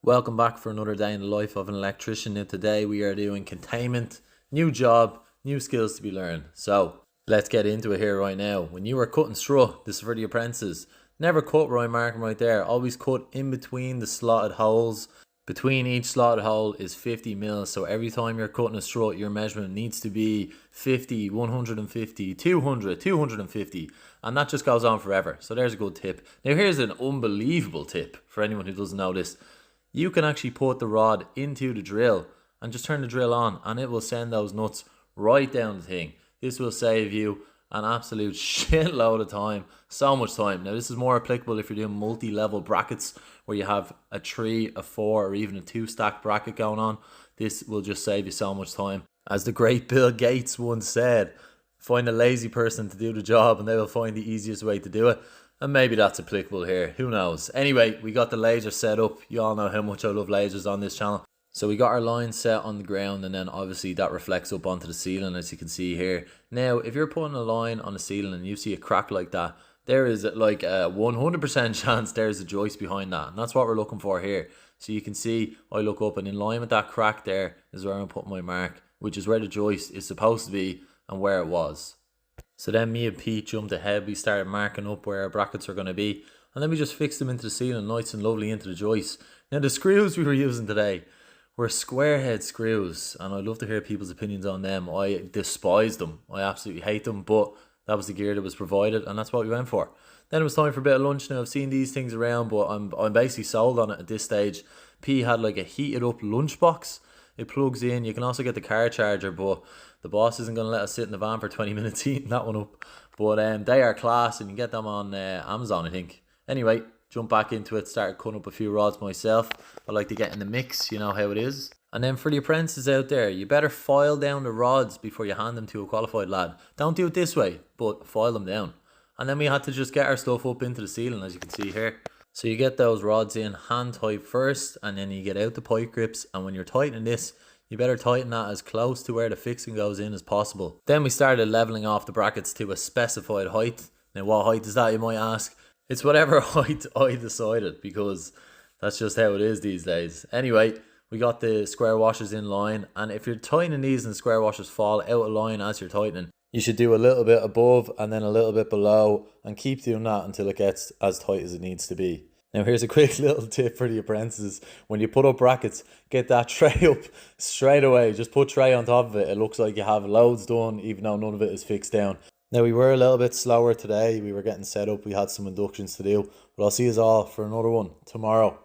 Welcome back for another day in the life of an electrician. Now today we are doing containment, new job, new skills to be learned. So let's get into it here right now. When you are cutting straw, this is for the apprentices. Never cut where I mark them right there. Always cut in between the slotted holes. Between each slotted hole is 50 mils. So every time you're cutting a strut, your measurement needs to be 50, 150, 200, 250. And that just goes on forever. So there's a good tip. Now here's an unbelievable tip for anyone who doesn't know this. You can actually put the rod into the drill and just turn the drill on and it will send those nuts right down the thing. This will save you an absolute shitload of time, so much time. Now this is more applicable if you're doing multi-level brackets where you have a 3, a 4 or even a 2 stack bracket going on. This will just save you so much time. As the great Bill Gates once said, find a lazy person to do the job and they will find the easiest way to do it. And maybe that's applicable here, who knows. Anyway, we got the laser set up. You all know how much I love lasers on this channel. So we got our line set on the ground and then obviously that reflects up onto the ceiling as you can see here. Now, if you're putting a line on the ceiling and you see a crack like that, there is like a 100% chance there's a joist behind that. And that's what we're looking for here. So you can see I look up and in line with that crack there is where I'm putting my mark, which is where the joist is supposed to be and where it was. So then me and Pete jumped ahead, we started marking up where our brackets are going to be and then we just fixed them into the ceiling nice and lovely into the joist. Now the screws we were using today were square head screws and I'd love to hear people's opinions on them. I despise them, I absolutely hate them, but that was the gear that was provided and that's what we went for. Then it was time for a bit of lunch. Now I've seen these things around but I'm basically sold on it at this stage. P had like a heated up lunchbox. It plugs in. You can also get the car charger, but the boss isn't going to let us sit in the van for 20 minutes heating that one up. But they are class and you can get them on Amazon, I think. Anyway, jump back into it, started cutting up a few rods myself. I like to get in the mix, you know how it is. And then for the apprentices out there, you better file down the rods before you hand them to a qualified lad. Don't do it this way, but file them down. And then we had to just get our stuff up into the ceiling, as you can see here. So you get those rods in hand tight first and then you get out the pipe grips, and when you're tightening this you better tighten that as close to where the fixing goes in as possible. Then we started leveling off the brackets to a specified height. Now what height is that, you might ask? It's whatever height I decided because that's just how it is these days. Anyway, we got the square washers in line, and if you're tightening these and square washers fall out of line as you're tightening, you should do a little bit above and then a little bit below and keep doing that until it gets as tight as it needs to be. Now here's a quick little tip for the apprentices. When you put up brackets, get that tray up straight away. Just put tray on top of it. It looks like you have loads done even though none of it is fixed down. Now we were a little bit slower today. We were getting set up. We had some inductions to do. But I'll see you all for another one tomorrow.